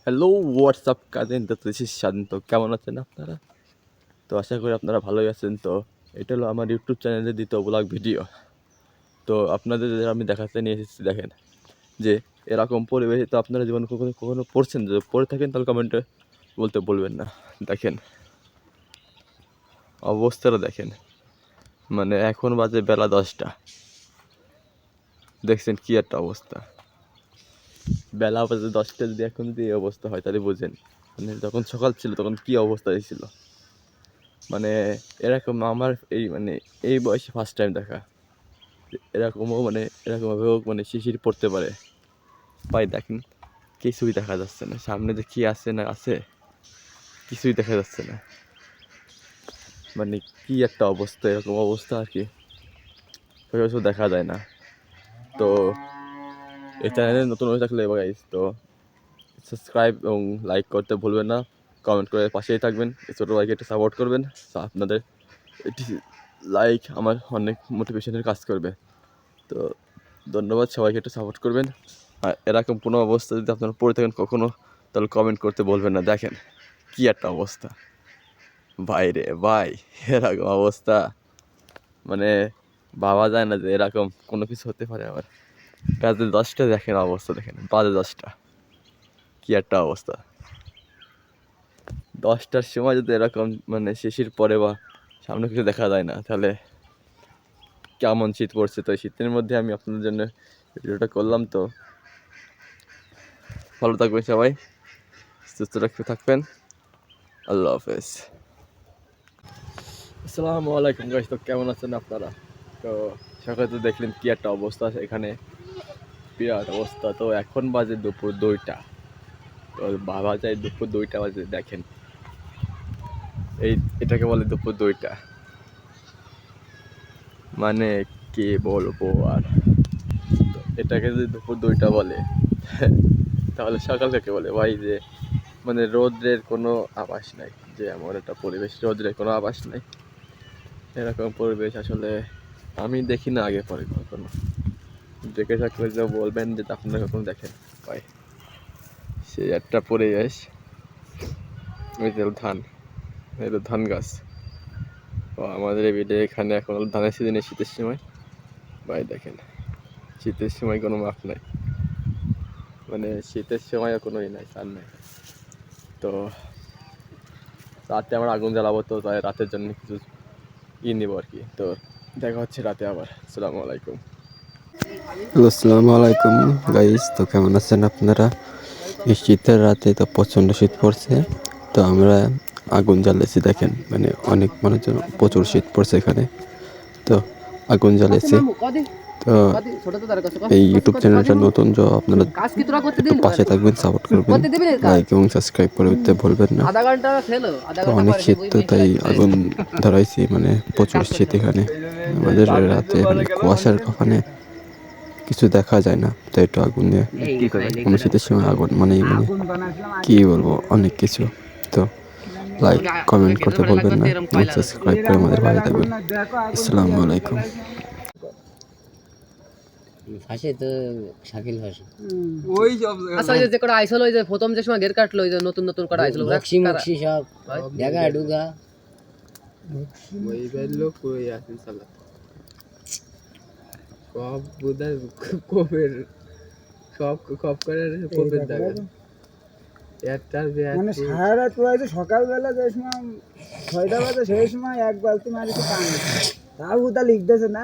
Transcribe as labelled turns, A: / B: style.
A: Hello WhatsApp cousin, তো this is শান্ত। কেমন আছেন আপনারা? তো আশা করি আপনারা ভালোই আছেন। তো এটা হলো আমার ইউটিউব চ্যানেলের দ্বিতীয় ব্লগ ভিডিও। তো আপনাদের আমি দেখাতে নিয়ে এসেছি, দেখেন যে এরকম পরিবেশে তো আপনারা জীবনে কখনো কখনো পড়ছেন, যদি পড়ে থাকেন তাহলে কমেন্টে বলতে বলবেন না। দেখেন অবস্থাটা, দেখেন মানে এখন বাজে বেলা 10টা, দেখছেন কি একটা অবস্থা। বেলা বাজে 10টা, যদি এখন যদি এই অবস্থা হয় তাহলে বুঝেন মানে যখন সকাল ছিল তখন কি অবস্থায় ছিল। মানে এরকম আমার এই বয়সে ফার্স্ট টাইম দেখা এরকমও, মানে এরকমভাবেও মানে শিশির পড়তে পারে। ভাই দেখেন কিছুই দেখা যাচ্ছে না, সামনে যে কি আছে না আছে কিছুই দেখা যাচ্ছে না। মানে কি একটা অবস্থা, এরকম অবস্থা আর কি সচরাচর দেখা যায় না। তো এই চ্যানেলে নতুন হয়ে থাকলে গাইস, তো সাবস্ক্রাইব এবং লাইক করতে ভুলবেন না, কমেন্ট করে পাশেই থাকবেন, এই ছোটো ভাইকে একটু সাপোর্ট করবেন। আপনাদের এটি লাইক আমার অনেক মোটিভেশনের কাজ করবে। তো ধন্যবাদ, সবাইকে একটু সাপোর্ট করবেন। আর এরকম কোনো অবস্থা যদি আপনারা পড়ে থাকেন কখনো, তাহলে কমেন্ট করতে বলবেন না। দেখেন কি একটা অবস্থা ভাই রে ভাই, এরকম অবস্থা মানে ভাবা যায় না যে এরকম কোনো কিছু হতে পারে। আবার বাজে 10টা, দেখেন অবস্থা, দেখেন বাজে 10টা, কি একটা অবস্থা। 10টার সময় যদি এরকম মানে শিশির পরে বা সামনে কিছু দেখা যায় না, তাহলে কেমন শীত পড়ছে। তো শীতের মধ্যে আমি আপনাদের জন্য ভিডিওটা করলাম। তো ভালো থাকবেন সবাই, সুস্থ রাখতে থাকবেন। আল্লাহ হাফেজ। আসসালামু আলাইকুম গাইস, তো কেমন আছেন আপনারা? তো সকালে তো দেখলেন কি একটা অবস্থা এখানে, বিরাট অবস্থা। তো এখন বাজে দুপুর 2টা, তো ভাবা যায় দুপুর 2টা বাজে, দেখেন এটাকে বলে দুপুর 2টা। মানে কি বলবো আর, এটাকে যদি দুপুর 2টা বলে তাহলে সকাল থেকে বলে ভাই যে মানে রোদ্রের কোনো আভাস নাই, যে এমন একটা পরিবেশ, রোদ্রের কোনো আভাস নাই। এরকম পরিবেশ আসলে আমি দেখি না আগে পরে কখনো। দেখে থাকলে যে বলবেন যে আপনারা কখনো দেখেন ভাই, সেই একটা পরিবেশ। ওই যে ধান, এই তো ধান গাছ। তো আমাদের এই ভিডিও এখানে এখন ধানের সিজনে, শীতের সময় ভাই দেখেন, শীতের সময় কোনো মাপ নাই, মানে শীতের সময়ও কোনো ই নাই, সার নাই। তো রাতে আমরা আগুন জ্বালাবো, তো তাই রাতের জন্য কিছু নিবো আর কি। তো দেখা হচ্ছে রাতে আবার। আসসালামু আলাইকুম।
B: আসসালামু আলাইকুম গাইস, তো কেমন আছেন আপনারা? এই শীতের রাতে তো প্রচণ্ড শীত পড়ছে। তো আমরা আগুন জ্বালিয়েছি, দেখেন মানে অনেক মানুষজন, প্রচুর শীত পড়ছে এখানে। তো আগুন জ্বালিয়েছি। তো এই ইউটিউব চ্যানেলটা নতুন, যে আপনারা একটু পাশে থাকবেন, সাপোর্ট করবেন, লাইক এবং সাবস্ক্রাইব করে দিতে ভুলবেন না। তো অনেক শীত, তো তাই আগুন ধরাইছি, মানে প্রচুর শীত এখানে আমাদের রাতে, মানে কুয়াশার কারণে কিছু দেখা যায় না। তো একটু আগুন দিয়ে, আমরা শীতের সময় আগুন মানে কি বলবো, অনেক কিছু। তো লাইক কমেন্ট করতে বলবেন না, এবং সাবস্ক্রাইব করে আমাদের ভালো থাকবেন। আসসালামু আলাইকুম।
C: ফাঁসে তো শাকিল ফাঁসে
D: ওই সব
E: আচ্ছা, ওই যে কটা আইসল, ওই যে প্রথম যে সময় গের কাটলো, ওই যে নতুন নতুন কটা আইসল,
C: বক্সি মুক্সি সব ডেগা ডুগা
D: ওই বেলো কই আছেন সালা সব বুদার কোবের সব কপ করে কোবের দাগা একটার
F: মানে সারা রাত পড়াইছে, সকালবেলা যে সময় 6টা বাজে সেই সময় এক বালতি মারিতে পানি, তাও তা লিখতেছে না।